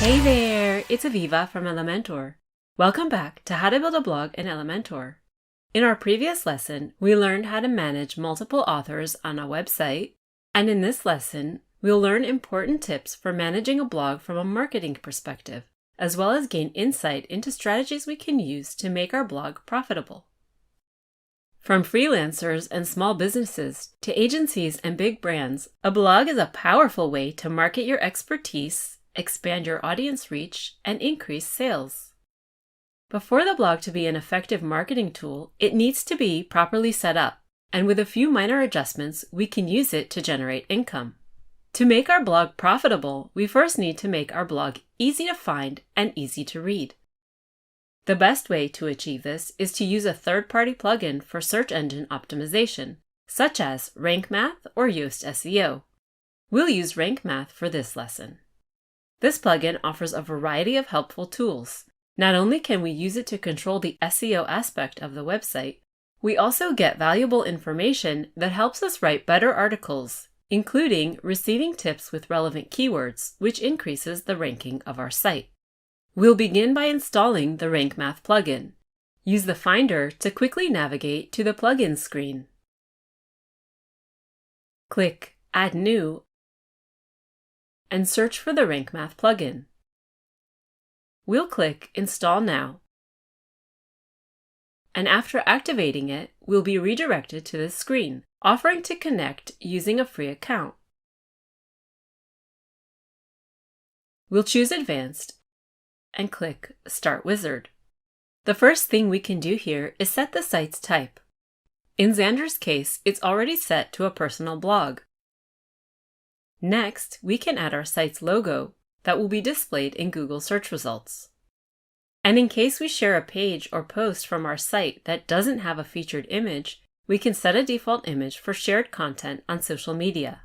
Hey there, it's Aviva from Elementor. Welcome back to How to Build a Blog in Elementor. In our previous lesson, we learned how to manage multiple authors on a website, and in this lesson, we'll learn important tips for managing a blog from a marketing perspective, as well as gain insight into strategies we can use to make our blog profitable. From freelancers and small businesses to agencies and big brands, a blog is a powerful way to market your expertise, expand your audience reach, and increase sales. But for the blog to be an effective marketing tool, it needs to be properly set up, and with a few minor adjustments, we can use it to generate income. To make our blog profitable, we first need to make our blog easy to find and easy to read. The best way to achieve this is to use a third-party plugin for search engine optimization, such as Rank Math or Yoast SEO. We'll use Rank Math for this lesson. This plugin offers a variety of helpful tools. Not only can we use it to control the SEO aspect of the website, we also get valuable information that helps us write better articles, including receiving tips with relevant keywords, which increases the ranking of our site. We'll begin by installing the Rank Math plugin. Use the Finder to quickly navigate to the plugin screen. Click Add New and search for the Rank Math plugin. We'll click Install Now. And after activating it, we'll be redirected to this screen, offering to connect using a free account. We'll choose Advanced and click Start Wizard. The first thing we can do here is set the site's type. In Xander's case, it's already set to a personal blog. Next, we can add our site's logo that will be displayed in Google search results. And in case we share a page or post from our site that doesn't have a featured image, we can set a default image for shared content on social media.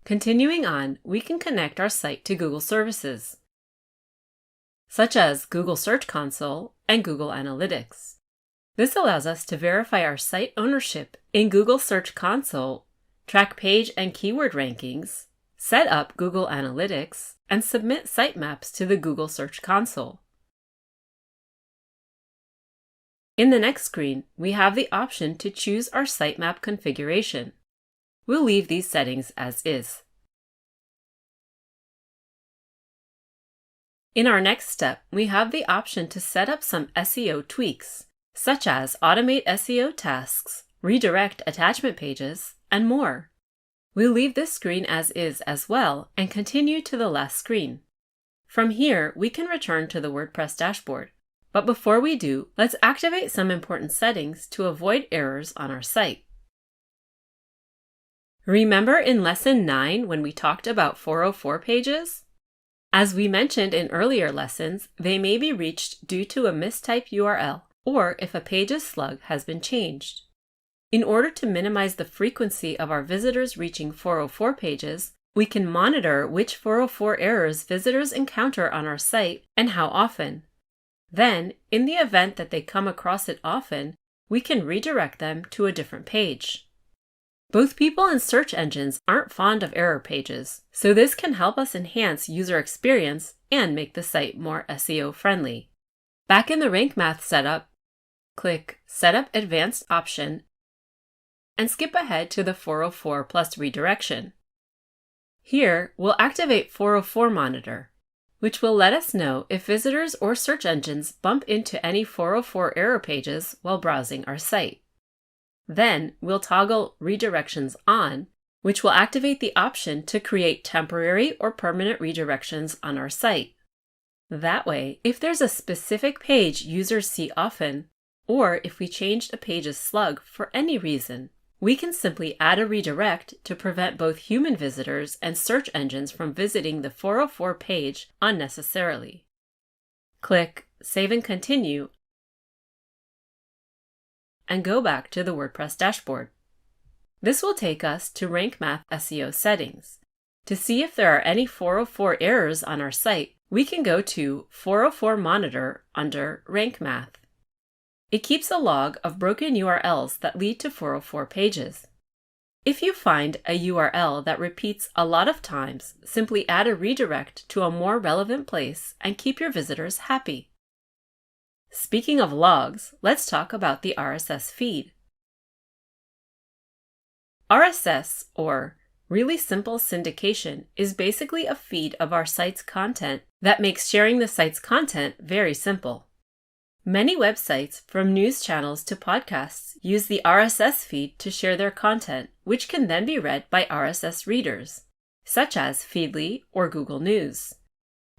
Continuing on, we can connect our site to Google services, such as Google Search Console and Google Analytics. This allows us to verify our site ownership in Google Search Console, track page and keyword rankings, set up Google Analytics, and submit sitemaps to the Google Search Console. In the next screen, we have the option to choose our sitemap configuration. We'll leave these settings as is. In our next step, we have the option to set up some SEO tweaks, such as automate SEO tasks, redirect attachment pages, and more. We'll leave this screen as is as well and continue to the last screen. From here, we can return to the WordPress dashboard. But before we do, let's activate some important settings to avoid errors on our site. Remember in Lesson 9 when we talked about 404 pages? As we mentioned in earlier lessons, they may be reached due to a mistyped URL or if a page's slug has been changed. In order to minimize the frequency of our visitors reaching 404 pages, we can monitor which 404 errors visitors encounter on our site and how often. Then, in the event that they come across it often, we can redirect them to a different page. Both people and search engines aren't fond of error pages, so this can help us enhance user experience and make the site more SEO friendly. Back in the Rank Math setup, click Setup Advanced option and skip ahead to the 404 plus redirection. Here, we'll activate 404 Monitor, which will let us know if visitors or search engines bump into any 404 error pages while browsing our site. Then we'll toggle Redirections On, which will activate the option to create temporary or permanent redirections on our site. That way, if there's a specific page users see often, or if we changed a page's slug for any reason, we can simply add a redirect to prevent both human visitors and search engines from visiting the 404 page unnecessarily. Click Save and Continue and go back to the WordPress dashboard. This will take us to Rank Math SEO settings. To see if there are any 404 errors on our site, we can go to 404 Monitor under Rank Math. It keeps a log of broken URLs that lead to 404 pages. If you find a URL that repeats a lot of times, simply add a redirect to a more relevant place and keep your visitors happy. Speaking of logs, let's talk about the RSS feed. RSS, or Really Simple Syndication, is basically a feed of our site's content that makes sharing the site's content very simple. Many websites, from news channels to podcasts, use the RSS feed to share their content, which can then be read by RSS readers, such as Feedly or Google News.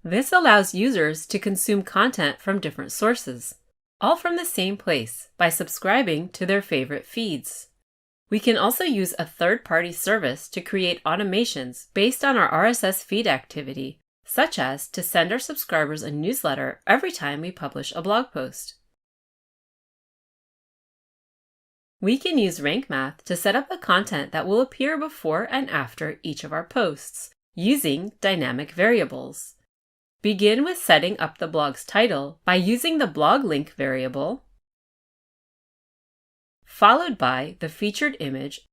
This allows users to consume content from different sources, all from the same place, by subscribing to their favorite feeds. We can also use a third-party service to create automations based on our RSS feed activity, such as to send our subscribers a newsletter every time we publish a blog post. We can use Rank Math to set up the content that will appear before and after each of our posts, using dynamic variables. Begin with setting up the blog's title by using the blog link variable, followed by the featured image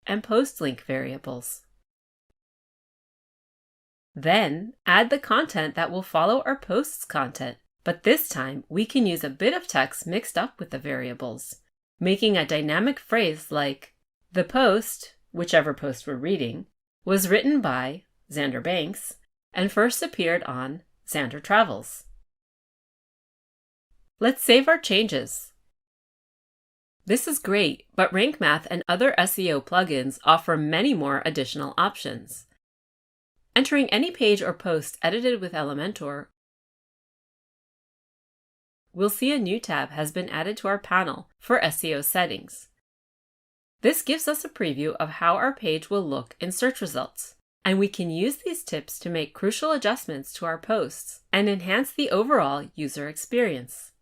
and post link variables. Then add the content that will follow our post's content, but this time we can use a bit of text mixed up with the variables, making a dynamic phrase like, "The post," whichever post we're reading, "was written by Xander Banks and first appeared on Xander Travels." Let's save our changes. This is great, but Rank Math and other SEO plugins offer many more additional options. Entering any page or post edited with Elementor, we'll see a new tab has been added to our panel for SEO settings. This gives us a preview of how our page will look in search results, and we can use these tips to make crucial adjustments to our posts and enhance the overall user experience.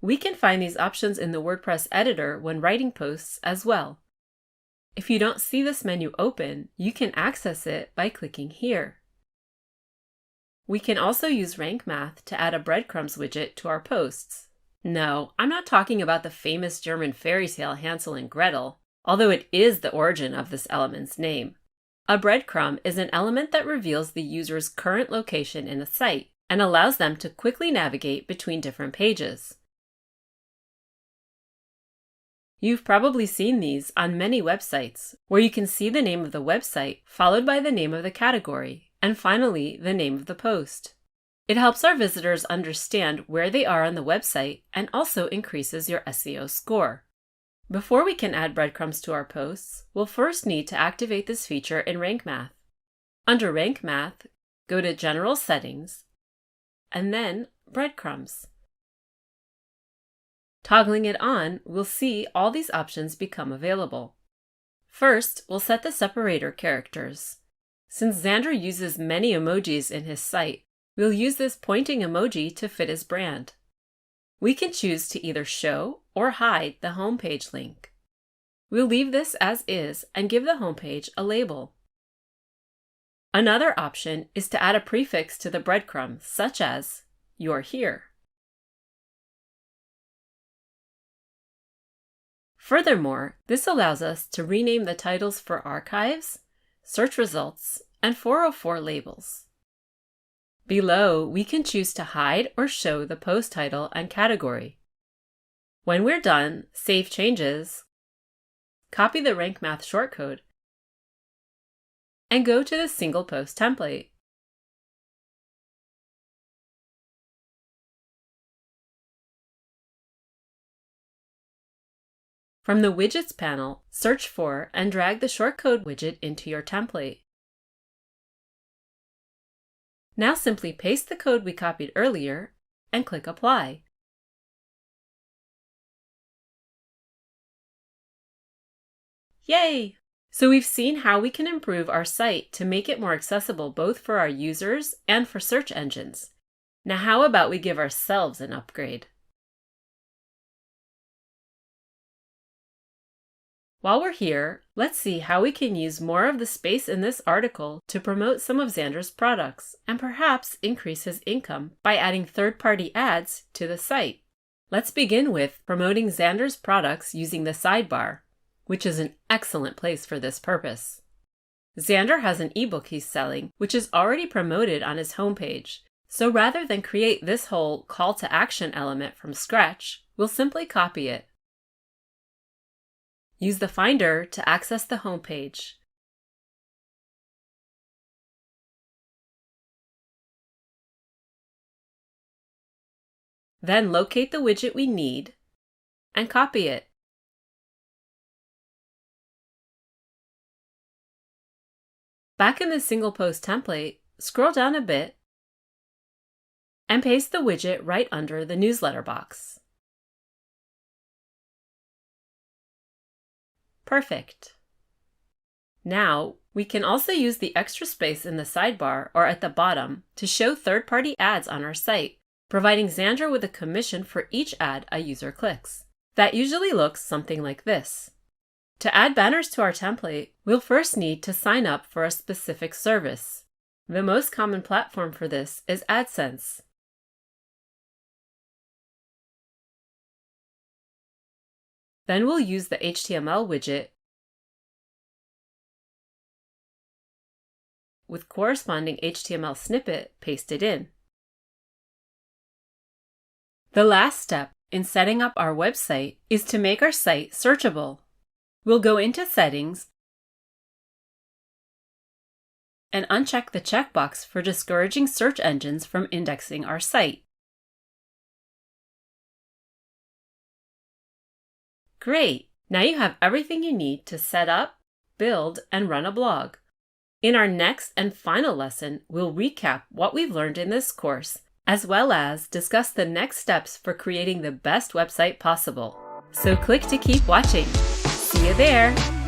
We can find these options in the WordPress editor when writing posts as well. If you don't see this menu open, you can access it by clicking here. We can also use Rank Math to add a breadcrumbs widget to our posts. No, I'm not talking about the famous German fairy tale Hansel and Gretel, although it is the origin of this element's name. A breadcrumb is an element that reveals the user's current location in a site and allows them to quickly navigate between different pages. You've probably seen these on many websites, where you can see the name of the website followed by the name of the category, and finally the name of the post. It helps our visitors understand where they are on the website and also increases your SEO score. Before we can add breadcrumbs to our posts, we'll first need to activate this feature in Rank Math. Under Rank Math, go to General Settings, and then Breadcrumbs. Toggling it on, we'll see all these options become available. First, we'll set the separator characters. Since Xander uses many emojis in his site, we'll use this pointing emoji to fit his brand. We can choose to either show or hide the homepage link. We'll leave this as is and give the homepage a label. Another option is to add a prefix to the breadcrumb, such as "You're here." Furthermore, this allows us to rename the titles for archives, search results, and 404 labels. Below, we can choose to hide or show the post title and category. When we're done, save changes, copy the Rank Math shortcode, and go to the single post template. From the Widgets panel, search for and drag the shortcode widget into your template. Now simply paste the code we copied earlier and click Apply. Yay! So we've seen how we can improve our site to make it more accessible both for our users and for search engines. Now how about we give ourselves an upgrade? While we're here, let's see how we can use more of the space in this article to promote some of Xander's products and perhaps increase his income by adding third-party ads to the site. Let's begin with promoting Xander's products using the sidebar, which is an excellent place for this purpose. Xander has an ebook he's selling, which is already promoted on his homepage. So rather than create this whole call to action element from scratch, we'll simply copy it. Use the Finder to access the homepage. Then locate the widget we need and copy it. Back in the single post template, scroll down a bit and paste the widget right under the newsletter box. Perfect. Now, we can also use the extra space in the sidebar or at the bottom to show third-party ads on our site, providing Xander with a commission for each ad a user clicks. That usually looks something like this. To add banners to our template, we'll first need to sign up for a specific service. The most common platform for this is AdSense. Then we'll use the HTML widget with corresponding HTML snippet pasted in. The last step in setting up our website is to make our site searchable. We'll go into Settings and uncheck the checkbox for discouraging search engines from indexing our site. Great! Now you have everything you need to set up, build, and run a blog. In our next and final lesson, we'll recap what we've learned in this course, as well as discuss the next steps for creating the best website possible. So click to keep watching. See you there!